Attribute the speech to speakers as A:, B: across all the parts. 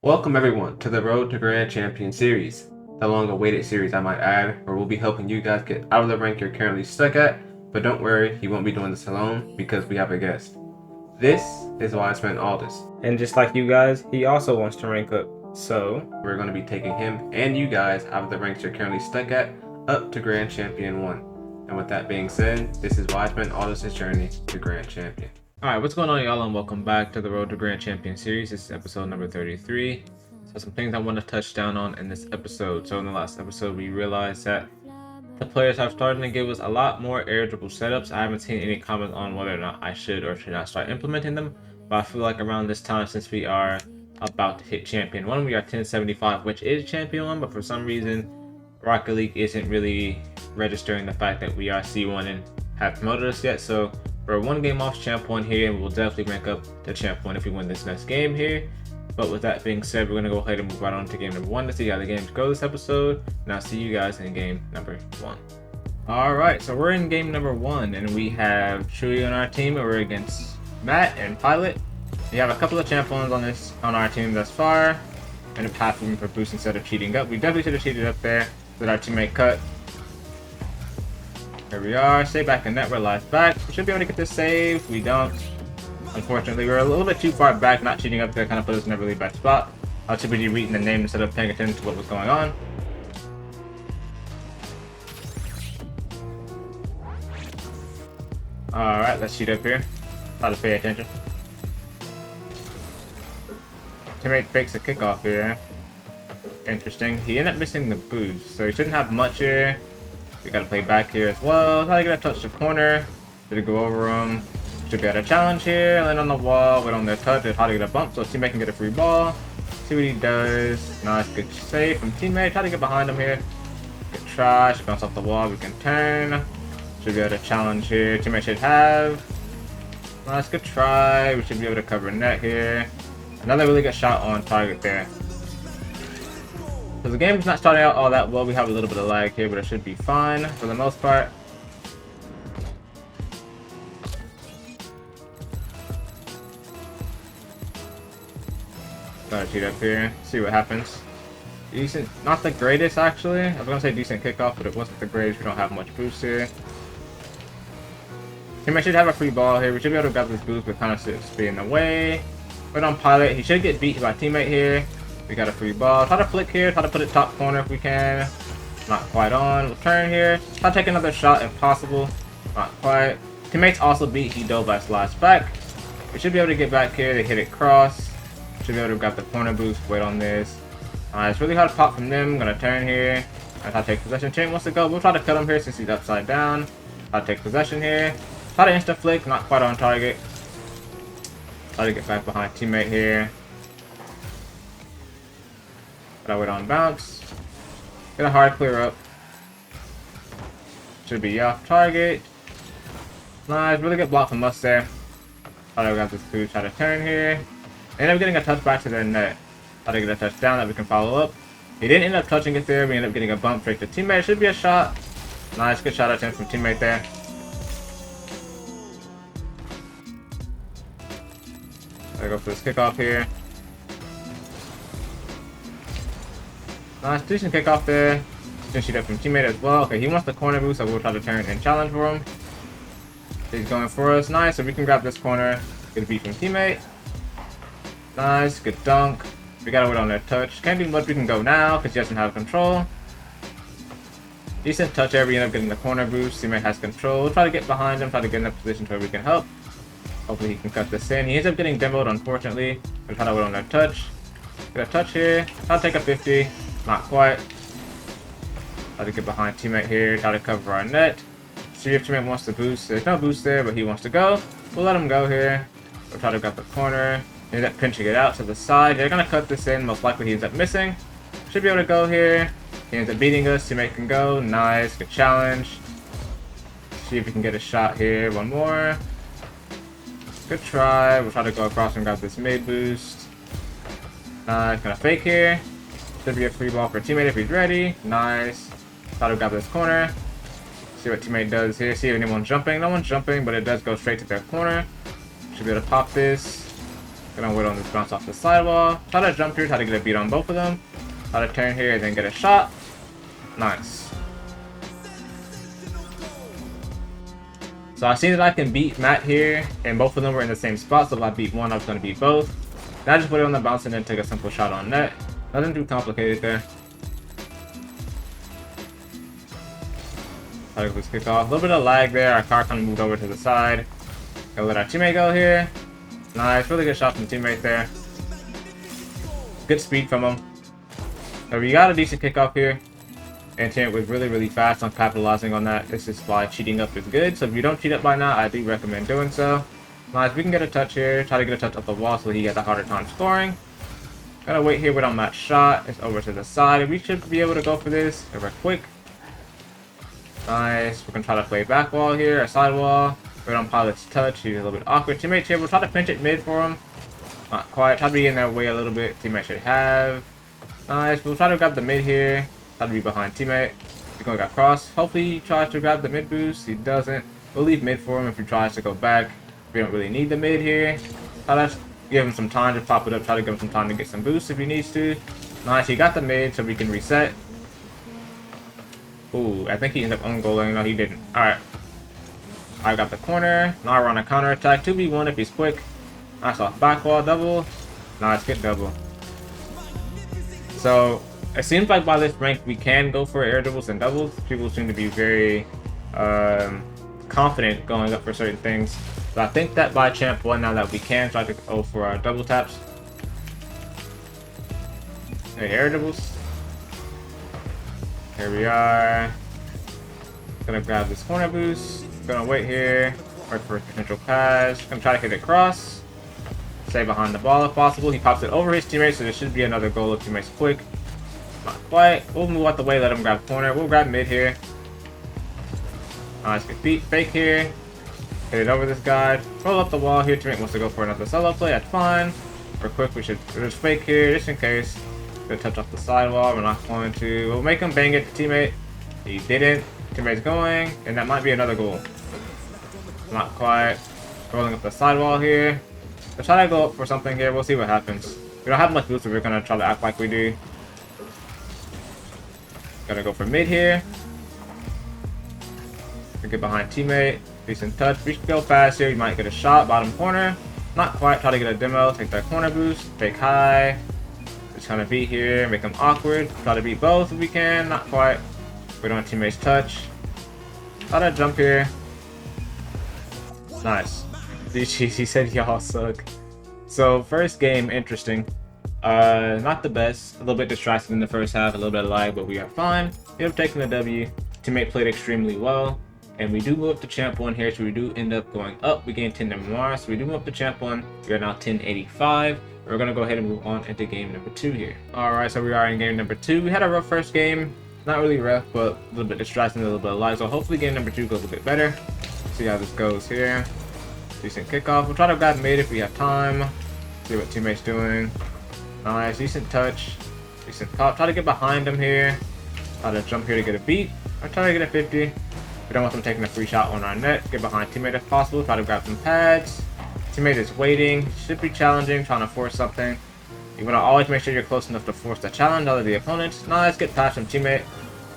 A: Welcome everyone to the Road to Grand Champion series, the long-awaited series I might add, where we'll be helping you guys get out of the rank you're currently stuck at, but don't worry, you won't be doing this alone because we have a guest. This is why I spent all this.
B: And just like you guys, he also wants to rank up. So,
A: we're going to be taking him and you guys out of the ranks you're currently stuck at, up to Grand Champion 1. And with that being said, this is why I spent all this journey to Grand Champion.
B: Alright, what's going on, y'all, and welcome back to the Road to Grand Champion series. This is episode number 33. So some things I want to touch down on in this episode. So in the last episode, we realized that the players have started to give us a lot more air dribble setups. I haven't seen any comments on whether or not I should or should not start implementing them. But I feel like around this time, since we are about to hit Champion 1, we are 1075, which is Champion 1, but for some reason, Rocket League isn't really registering the fact that we are C1 and have promoted us yet. So we're one game off Champ 1 here, and we'll definitely rank up to Champ 1 if we win this next game here. But with that being said, we're going to go ahead and move right on to game number 1 to see how the games go this episode. And I'll see you guys in game number 1. Alright, so we're in game number 1, and we have Chewy on our team, and we're against Matt and Pilot. We have a couple of Champ 1s on our team thus far, and a path for boost instead of cheating up. We definitely should have cheated up there, so that our teammate cut. Here we are, stay back in net, we're live back. We should be able to get this save, we don't. Unfortunately, we're a little bit too far back, not cheating up there, kind of put us in a really bad spot. I was too busy reading the name instead of paying attention to what was going on. Alright, let's cheat up here. Try to pay attention. Teammate fakes a kickoff here. Interesting. He ended up missing the boost, so he shouldn't have much here. We gotta play back here as well. Try to get a touch the corner. Did it go over him? Should get a challenge here. Land on the wall. Wait on their touch. It's hard to get a bump, so teammate can get a free ball. See what he does. Nice, good save from teammate. Try to get behind him here. Good try. Should bounce off the wall. We can turn. Should be able to challenge here. Teammate should have. Nice, good try. We should be able to cover net here. Another really good shot on target there. So the game's not starting out all that well. We have a little bit of lag here, but it should be fine for the most part. Gotta cheat up here, see what happens. Decent, not the greatest actually. I was gonna say decent kickoff, but it wasn't the greatest. We don't have much boost here. Teammate should have a free ball here. We should be able to grab this boost, but kind of be in the way. Wait on Pilot. He should get beat by teammate here. We got a free ball. Try to flick here. Try to put it top corner if we can. Not quite on. We'll turn here. Try to take another shot if possible. Not quite. Teammates also beat. He dove by slash back. We should be able to get back here. They hit it cross. Should be able to grab the corner boost. Wait on this. It's really hard to pop from them. Gonna turn here. Try to take possession. Champ wants to go. We'll try to cut him here since he's upside down. Try to take possession here. Try to insta flick. Not quite on target. Try to get back behind teammate here. Gotta wait on bounce. Get a hard clear up. Should be off target. Nice, really good block from us there. Try to grab this boost, try to turn here. End up getting a touch back to their net. Try to get a touchdown that we can follow up. He didn't end up touching it there. We end up getting a bump straight to teammate. Should be a shot. Nice, good shot attempt from teammate there. Gotta go for this kickoff here. Nice, decent kickoff there. Decent shoot up from teammate as well. Okay, he wants the corner boost, so we'll try to turn and challenge for him. He's going for us. Nice, so we can grab this corner. Get a beat from teammate. Nice, good dunk. We gotta wait on their touch. Can't do much, we can go now because he doesn't have control. Decent touch there, we end up getting the corner boost. Teammate has control. We'll try to get behind him, try to get in a position where we can help. Hopefully he can cut this in. He ends up getting demoed, unfortunately. We'll try to wait on their touch. Get a touch here. Try to take a 50. Not quite. Try to get behind teammate here. Try to cover our net. See if teammate wants to boost. There's no boost there, but he wants to go. We'll let him go here. We'll try to grab the corner. Ends up pinching it out to the side. They're gonna cut this in. Most likely he ends up missing. Should be able to go here. He ends up beating us. Teammate can go. Nice. Good challenge. See if we can get a shot here. One more. Good try. We'll try to go across and grab this mid boost. Nice. Gonna fake here. Should be a free ball for teammate if he's ready. Nice. Try to grab this corner. See what teammate does here. See if anyone's jumping. No one's jumping, but it does go straight to their corner. Should be able to pop this. Gonna wait on this bounce off the sidewall. Try to jump here, try to get a beat on both of them. Try to turn here and then get a shot. Nice. So I see that I can beat Matt here, and both of them were in the same spot, so if I beat one, I was gonna beat both. Now I just put it on the bounce and then take a simple shot on net. Nothing too complicated there. Try to kick off. A little bit of lag there. Our car kind of moved over to the side. Gonna let our teammate go here. Nice, really good shot from the teammate there. Good speed from him. So we got a decent kickoff here. And teammate was really fast on capitalizing on that. This is why cheating up is good. So if you don't cheat up by now, I do recommend doing so. Nice, we can get a touch here. Try to get a touch up the wall so he gets a harder time scoring. Gotta wait here with on that shot. It's over to the side. We should be able to go for this real quick. Nice. We're gonna try to play back wall here, a side wall. Wait on pilot's touch. He's a little bit awkward. Teammate here. We'll try to pinch it mid for him. Not quite. Try to be in their way a little bit. Teammate should have. Nice. We'll try to grab the mid here. Try to be behind teammate. He's gonna get cross. Hopefully he tries to grab the mid boost. He doesn't. We'll leave mid for him if he tries to go back. We don't really need the mid here. Try to give him some time to pop it up. Try to give him some time to get some boosts if he needs to. Nice. He got the mid so we can reset. Ooh, I think he ended up on-goaling. No, he didn't. Alright. I got the corner. Now we're on a counter attack. 2v1 if he's quick. Nice off back wall double. Nice, get double. So, it seems like by this rank we can go for air dribbles and doubles. People seem to be very confident going up for certain things. So I think that by champ 1 now that we can try to go for our double taps. Hey, air dribbles. Here we are. Gonna grab this corner boost. Gonna wait here. Wait for a potential pass. Gonna try to hit it cross. Stay behind the ball if possible. He pops it over his teammate, so there should be another goal if teammate's quick. Not quite. We'll move out the way, let him grab corner. We'll grab mid here. Nice, good feet. Fake here. Hit it over this guy. Roll up the wall here. Teammate wants to go for another solo play. That's fine. We're quick. We should just fake here just in case. Gonna touch off the sidewall. We're not going to. We'll make him bang it to teammate. He didn't. Teammate's going, and that might be another goal. Not quite. Rolling up the sidewall here. Let's try to go up for something here. We'll see what happens. We don't have much boost, so we're gonna try to act like we do. Gonna go for mid here. Get behind teammate. Decent touch. We should go fast here. We might get a shot. Bottom corner. Not quite. Try to get a demo. Take that corner boost. Fake high. Just kind of beat here. Make them awkward. Try to beat both if we can. Not quite. We don't have teammates touch. Try to jump here. Nice. He said y'all suck. So first game, interesting. Not the best. A little bit distracting in the first half. A little bit of lag, but we are fine. We have taken the W. Teammate played extremely well. And we do move up to champ 1 here, so we do end up going up. We gain 10 memoir, so we do move up to champ 1. We are now 1085. We're going to go ahead and move on into game number 2 here. Alright, so we are in game number 2. We had a rough first game. Not really rough, but a little bit distracting, a little bit of lag. So hopefully game number 2 goes a bit better. See how this goes here. Decent kickoff. We'll try to grab mid if we have time. See what teammate's doing. Nice, decent touch. Decent pop. Try to get behind him here. Try to jump here to get a beat. Or try to get a 50. We don't want them taking a free shot on our net. Get behind teammate if possible. Try to grab some pads. Teammate is waiting. Should be challenging, trying to force something. You want to always make sure you're close enough to force the challenge out of the opponent. Nice, get past from teammate.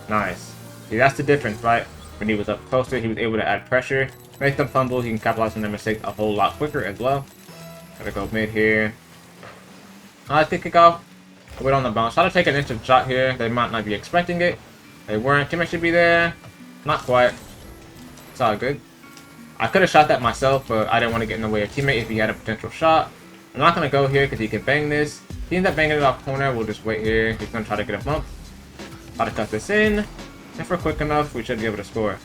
B: Nice. See, that's the difference, right? When he was up closer, he was able to add pressure. Make them fumble. He can capitalize on their mistakes a whole lot quicker as well. Gotta go mid here. Nice, good kickoff. Wait on the bounce. Try to take an instant shot here. They might not be expecting it. They weren't. Teammate should be there. Not quite. It's all good. I could have shot that myself, but I didn't want to get in the way of teammate if he had a potential shot. I'm not going to go here because he can bang this. If he ends up banging it off corner, we'll just wait here. He's going to try to get a bump. Try to cut this in. If we're quick enough, we should be able to score.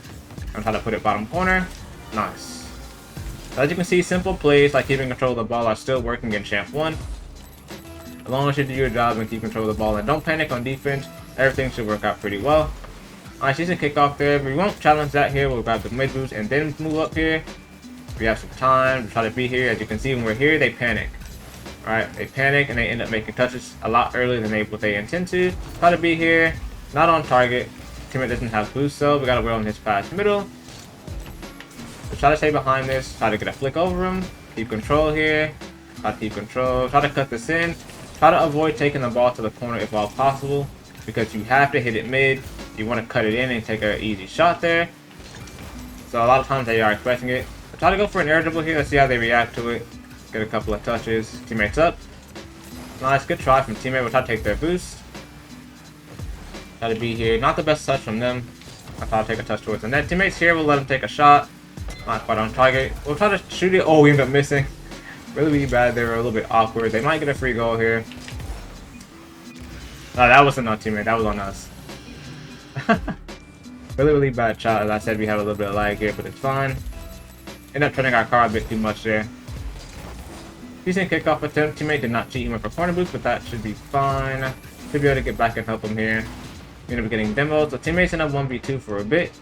B: I'm trying to put it bottom corner. Nice. So as you can see, simple plays like keeping control of the ball are still working in Champ 1. As long as you do your job and keep control of the ball and don't panic on defense, everything should work out pretty well. Alright, decent kickoff there. We won't challenge that here. We'll grab the mid boost and then move up here. We have some time to try to be here. As you can see, when we're here, they panic. Alright, they panic and they end up making touches a lot earlier than what they intend to. Try to be here. Not on target. Teammate doesn't have boost, so we gotta wait on his pass middle. So try to stay behind this. Try to get a flick over him. Keep control here. Try to keep control. Try to cut this in. Try to avoid taking the ball to the corner if all possible, because you have to hit it mid. You want to cut it in and take an easy shot there. So a lot of times they are expecting it. But try to go for an air dribble here. Let's see how they react to it. Get a couple of touches. Teammates up. Nice, good try from teammate. We'll try to take their boost. Try to be here. Not the best touch from them. I thought I'd take a touch towards the net. Teammates here, we'll let them take a shot. Not quite on target. We'll try to shoot it. Oh, we end up missing. Really, really bad. They were a little bit awkward. They might get a free goal here. No, that wasn't on teammate. That was on us. Really, really bad shot. As I said, we have a little bit of lag here, but it's fine. End up turning our car a bit too much there. Decent kickoff attempt. Teammate did not cheat. He went for corner boost, but that should be fine. Should be able to get back and help him here. We end up getting demoed. So teammates end up 1v2 for a bit.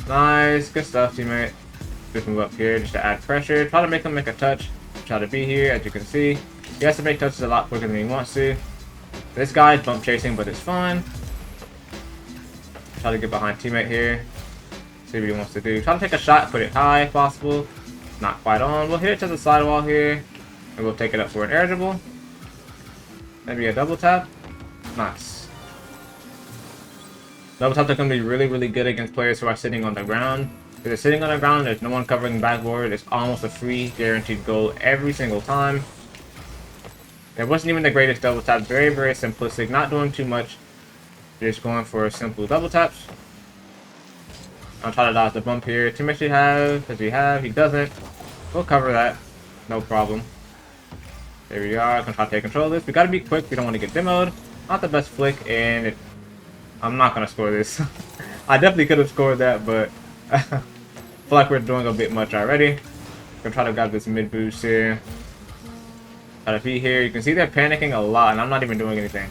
B: Nice. Good stuff, teammate. Just move up here just to add pressure. Try to make him make a touch. Try to be here, as you can see. He has to make touches a lot quicker than he wants to. This guy is bump chasing, but it's fine. Try to get behind teammate here. See what he wants to do. Try to take a shot, put it high if possible. Not quite on. We'll hit it to the sidewall here. And we'll take it up for an air dribble. Maybe a double tap. Nice. Double taps are going to be really, really good against players who are sitting on the ground. If they're sitting on the ground, there's no one covering the backboard. It's almost a free, guaranteed goal every single time. It wasn't even the greatest double tap. Very, very simplistic. Not doing too much. Just going for simple double taps. I'll try to dodge the bump here. Teammate should have. Does he have? He doesn't. We'll cover that. No problem. There we are. I'm going to try to take control of this. We got to be quick. We don't want to get demoed. Not the best flick, and I'm not going to score this. I definitely could have scored that, but I feel like we're doing a bit much already. Gonna try to grab this mid boost here. Try to be here. You can see they're panicking a lot, and I'm not even doing anything.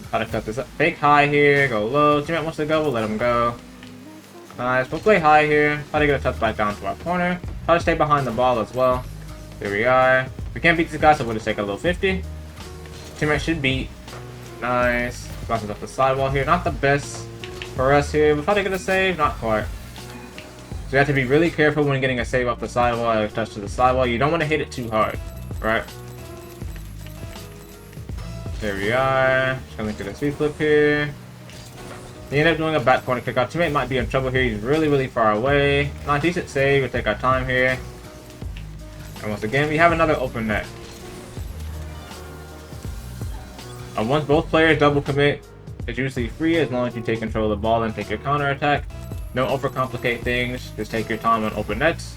B: Try to cut this up. Fake high here. Go low. Teammate wants to go. We'll let him go. Nice. We'll play high here. Try to get a touch back down to our corner. Try to stay behind the ball as well. There we are. We can't beat this guy, so we'll just take a little 50. Teammate should beat. Nice. Bounces off the sidewall here. Not the best for us here. We'll try to get a save. Not quite. So you have to be really careful when getting a save off the sidewall. A touch to the sidewall. You don't want to hit it too hard. Right? There we are. Just gonna get a sweep flip here. He ended up doing a back corner kickoff. Teammate might be in trouble here. He's really, really far away. Not a decent save. We'll take our time here. And once again, we have another open net. Once both players double commit, it's usually free as long as you take control of the ball and take your counter attack. Don't overcomplicate things. Just take your time on open nets.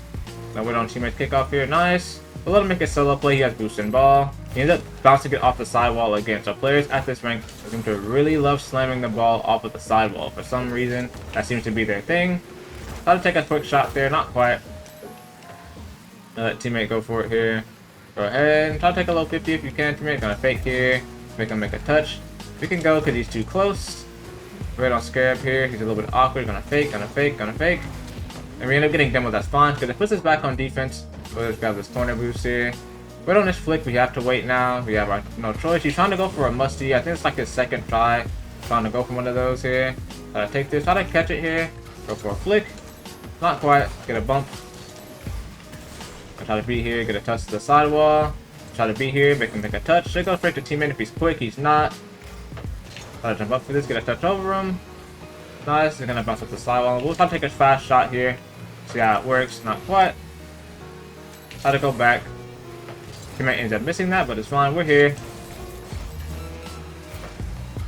B: Now we're on teammate's kickoff here. Nice. We'll let him make a solo play. He has boost and ball. He ends up bouncing it off the sidewall again. So players at this rank seem to really love slamming the ball off of the sidewall. For some reason, that seems to be their thing. Try to take a quick shot there. Not quite. Let teammate go for it here. Go ahead and try to take a low 50 if you can. Teammate gonna fake here. Make him make a touch. We can go because he's too close. Right on Scarab here. He's a little bit awkward. Gonna fake, gonna fake, gonna fake. And we end up getting demoed. That's fine because it puts us back on defense. We'll just grab this corner boost here. Right on this flick, we have to wait now. We have our no choice. He's trying to go for a musty. I think it's like his second try. Trying to go for one of those here. Try to take this. Try to catch it here. Go for a flick. Not quite. Get a bump. Try to be here. Get a touch to the sidewall. Try to be here. Make him make a touch. Should go straight to teammate if he's quick. He's not. Try to jump up for this. Get a touch over him. Nice. He's gonna bounce up the sidewall. We'll try to take a fast shot here. See how it works. Not quite. Try to go back. Teammate ends up missing that, but it's fine. We're here.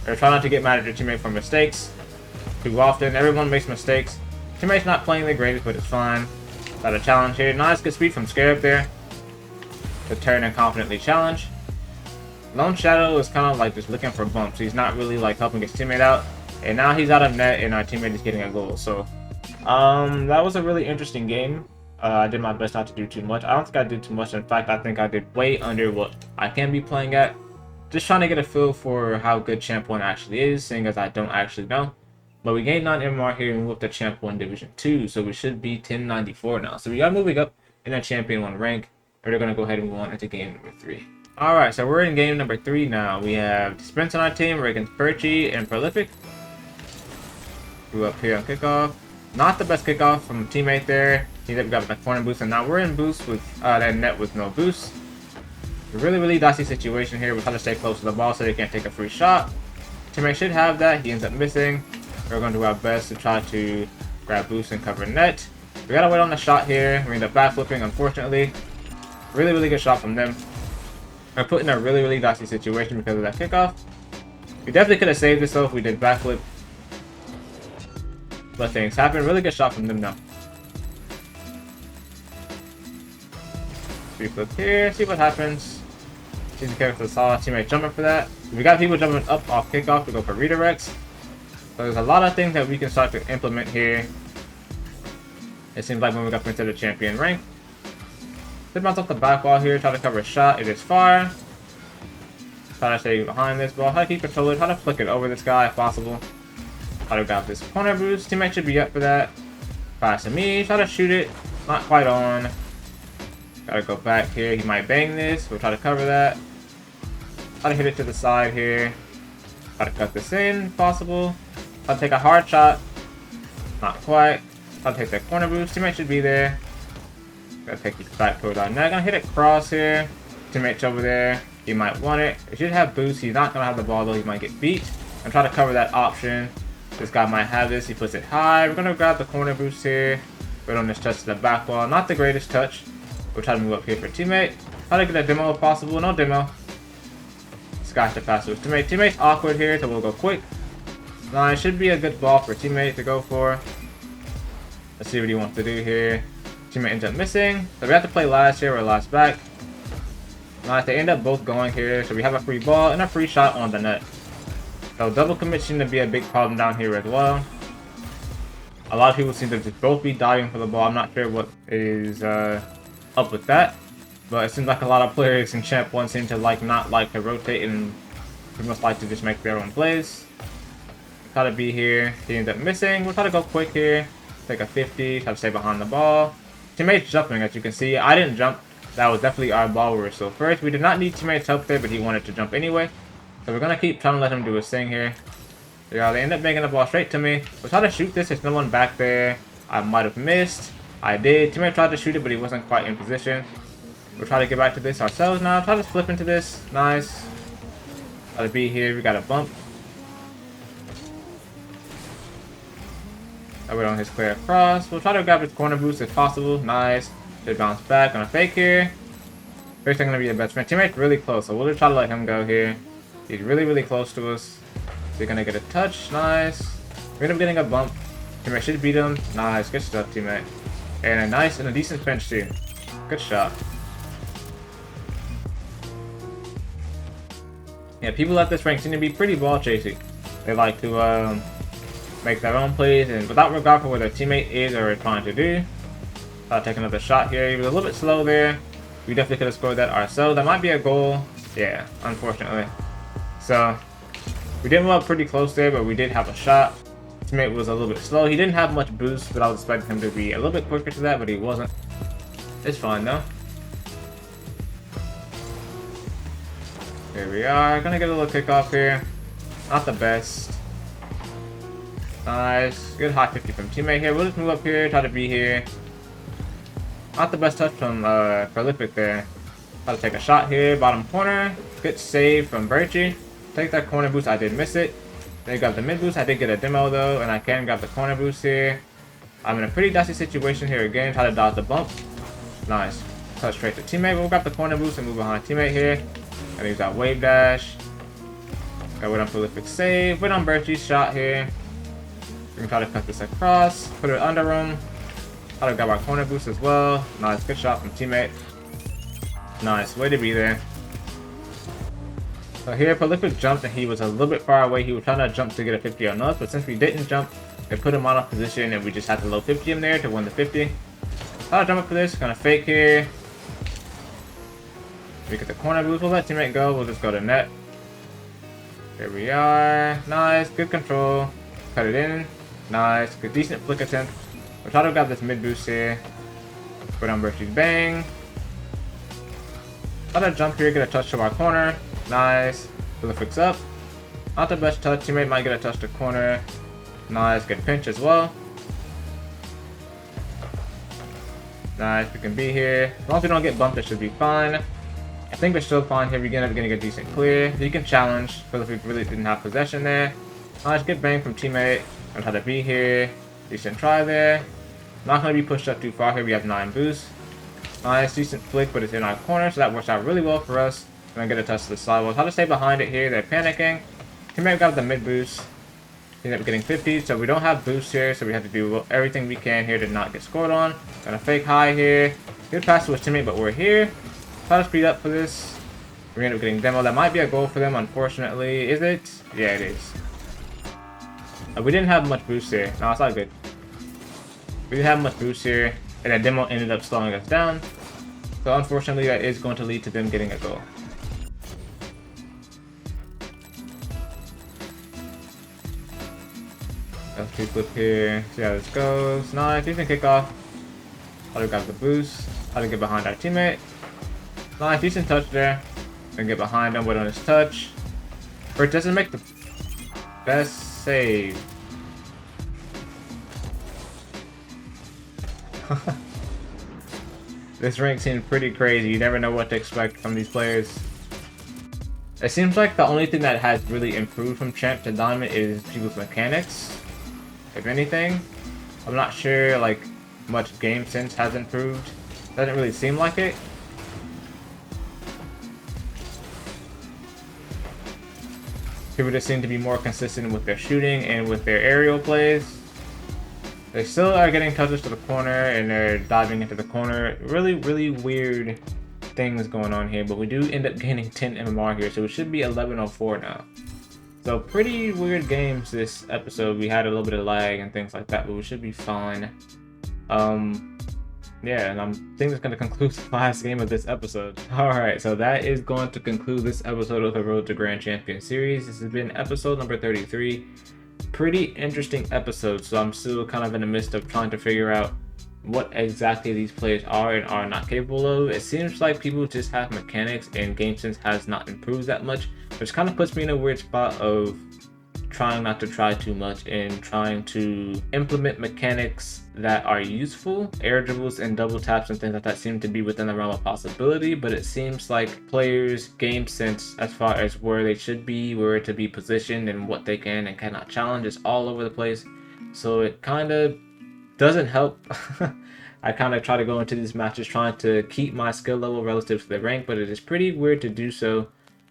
B: Try not to get mad at your teammate for mistakes too often. Everyone makes mistakes. Teammate's not playing the greatest, but it's fine. Got a challenge here. Nice, good speed from Scarab there. To turn and confidently challenge. Lone Shadow is kind of like just looking for bumps. He's not really like helping his teammate out. And now he's out of net and our teammate is getting a goal. So that was a really interesting game. I did my best not to do too much. I don't think I did too much. In fact, I think I did way under what I can be playing at. Just trying to get a feel for how good Champ 1 actually is, seeing as I don't actually know. But we gained 9 MMR here and moved to Champ 1 Division 2, so we should be 1094 now. So we are moving up in that Champion 1 rank. And we're going to go ahead and move on into game number 3. Alright, so we're in game number 3 now. We have Sprints on our team. We're against Perchy and Prolific. Grew up here on kickoff. Not the best kickoff from a teammate there. He ended up grabbing the corner boost, and now we're in boost with that net with no boost. Really dicey situation here. We're trying to stay close to the ball so they can't take a free shot. Teammate should have that. He ends up missing. We're going to do our best to try to grab boost and cover net. We gotta wait on the shot here. We end up backflipping, unfortunately. Really good shot from them. We're put in a really dicey situation because of that kickoff. We definitely could have saved this though if we did backflip. But things happen. Really good shot from them now. We flip here, see what happens. Season character saw teammate jumping for that. We got people jumping up off kickoff to go for redirects. So there's a lot of things that we can start to implement here. It seems like when we got into the champion rank. Should bounce off the back wall here, try to cover a shot. It is far. Try to stay behind this ball. How to keep control it, how to flick it over this guy if possible. Try to grab this corner boost. Teammate should be up for that. Pass to me, try to shoot it. Not quite on. Gotta go back here. He might bang this. We'll try to cover that. Try to hit it to the side here. Try to cut this in if possible. Try to take a hard shot. Not quite. Try to take that corner boost. Teammate should be there. Gotta take this back towards our net. Gonna hit it cross here. Teammate's over there. He might want it. He should have boost. He's not gonna have the ball though. He might get beat. I'm trying to cover that option. This guy might have this. He puts it high. We're gonna grab the corner boost here. Wait on this touch to the back wall. Not the greatest touch. We'll try to move up here for teammate. Try to get a demo if possible. No demo. This guy should pass to his teammate. Teammate's awkward here, so we'll go quick. Nice. Should be a good ball for teammate to go for. Let's see what he wants to do here. Teammate ends up missing. So we have to play last here or last back. Nice. They end up both going here. So we have a free ball and a free shot on the net. So double commit seems to be a big problem down here as well. A lot of people seem to just both be diving for the ball. I'm not sure what is up with that, but it seems like a lot of players in Champ 1 seem to not like to rotate and pretty much like to just make their own plays. Try to be here. He ends up missing. We'll try to go quick here. Take a 50. Try to stay behind the ball. Teammates jumping, as you can see. I didn't jump. That was definitely our ball. We were still first. We did not need teammates' help there, but he wanted to jump anyway. So we're gonna keep trying to let him do his thing here. Yeah, they end up making the ball straight to me. We'll try to shoot this. There's no one back there. I might have missed. I did. Teammate tried to shoot it, but he wasn't quite in position. We'll try to get back to this ourselves now. Try to flip into this. Nice. Try to be here. We got a bump. I wait on his clear across. We'll try to grab his corner boost if possible. Nice. Should bounce back on a fake here. First, I'm going to be the best friend. Teammate's really close, so we'll just try to let him go here. He's really close to us. So you're going to get a touch. Nice. We end up getting a bump. Teammate should beat him. Nice. Good stuff, teammate. And a nice and a decent bench too. Good shot. Yeah, people at this rank seem to be pretty ball chasing. They like to make their own plays and without regard for what their teammate is or trying to do. Take another shot here. He was a little bit slow there. We definitely could have scored that ourselves. That might be a goal. Yeah, unfortunately. So we did move up pretty close there, but we did have a shot. Teammate was a little bit slow. He didn't have much boost, but I was expecting him to be a little bit quicker to that, but he wasn't. It's fine though. Here we are. Gonna get a little kickoff here. Not the best. Nice. Good high 50 from teammate here. We'll just move up here. Try to be here. Not the best touch from Prolific there. Try to take a shot here. Bottom corner. Good save from Birchie. Take that corner boost. I did miss it. They got the mid boost. I did get a demo though, and I can grab the corner boost here. I'm in a pretty dicey situation here again. Try to dodge the bump. Nice. Touch straight to teammate. We'll grab the corner boost and move behind teammate here. And use that wave dash. Got wait on Prolific save. Wait on Birchie's shot here. We can try to cut this across. Put it under him. Try to grab our corner boost as well. Nice. Good shot from teammate. Nice. Way to be there. So here, Prolific jumped and he was a little bit far away. He was trying to jump to get a 50 on us, but since we didn't jump, it put him out of position and we just had to low 50 him there to win the 50. I'll jump up for this. Gonna fake here. We get the corner boost. We'll let teammate go. We'll just go to net. Here we are. Nice. Good control. Cut it in. Nice. Good decent flick attempt. We'll try to grab this mid boost here. Put on Birchie's bang. Try to jump here. Get a touch to our corner. Nice. Prolific's up. Not the best touch. Teammate might get a touch to corner. Nice. Good pinch as well. Nice. We can be here. As long as we don't get bumped, it should be fine. think we're still fine here. We're gonna get a decent clear. You can challenge, but if we really didn't have possession there. Nice, good bang from teammate. I'm trying to be here. Decent try there. Not gonna be pushed up too far here. We have 9 boosts. Nice, decent flick, but it's in our corner, so that works out really well for us. Gonna get a touch to the side wall. How to stay behind it here? They're panicking. Teammate got the mid boost. He ended up getting 50, so we don't have boosts here, so we have to do everything we can here to not get scored on. Gonna fake high here. Good pass to his teammate, but we're here. Try to speed up for this. We're gonna end up getting demo. That might be a goal for them, unfortunately. Is it? Yeah, it is. We didn't have much boost here. No, it's not good. We didn't have much boost here, and that demo ended up slowing us down. So unfortunately, that is going to lead to them getting a goal. Let's keep flip here. See how this goes. Nice, decent kickoff. How to grab the boost. How to get behind our teammate. Nice, decent touch there. Gonna get behind him, wait on his touch. Or it doesn't make the best save. This rank seems pretty crazy. You never know what to expect from these players. It seems like the only thing that has really improved from Champ to Diamond is people's mechanics. If anything, I'm not sure like much game sense has improved. Doesn't really seem like it. People just seem to be more consistent with their shooting and with their aerial plays. They still are getting touches to the corner and they're diving into the corner. Really, really weird things going on here, but we do end up gaining 10 MMR here, so it should be 1104 now. So pretty weird games this episode. We had a little bit of lag and things like that, but we should be fine. Yeah, and I think that's going to conclude the last game of this episode. Alright, so that is going to conclude this episode of the Road to Grand Champion series. This has been episode number 33. Pretty interesting episode, so I'm still kind of in the midst of trying to figure out what exactly these players are and are not capable of. It seems like people just have mechanics and game sense has not improved that much, which kind of puts me in a weird spot of trying not to try too much and trying to implement mechanics that are useful. Air dribbles and double taps and things like that seem to be within the realm of possibility, but it seems like players' game sense as far as where they should be, where to be positioned, and what they can and cannot challenge is all over the place. So it kind of doesn't help. I kind of try to go into these matches trying to keep my skill level relative to the rank, but it is pretty weird to do so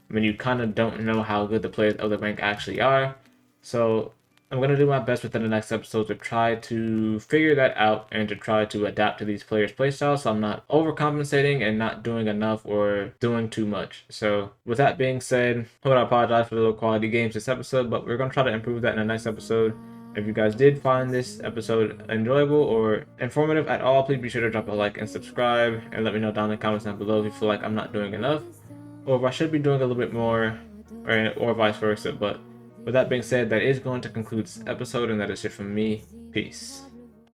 B: when you kind of don't know how good the players of the rank actually are. So I'm going to do my best within the next episode to try to figure that out and to try to adapt to these players' playstyles, so I'm not overcompensating and not doing enough or doing too much. So with that being said, I want to apologize for the low quality games this episode, but we're going to try to improve that in the next episode. If you guys did find this episode enjoyable or informative at all, please be sure to drop a like and subscribe, and let me know down in the comments down below if you feel like I'm not doing enough, or if I should be doing a little bit more, or vice versa. But with that being said, that is going to conclude this episode, and that is it from me. Peace.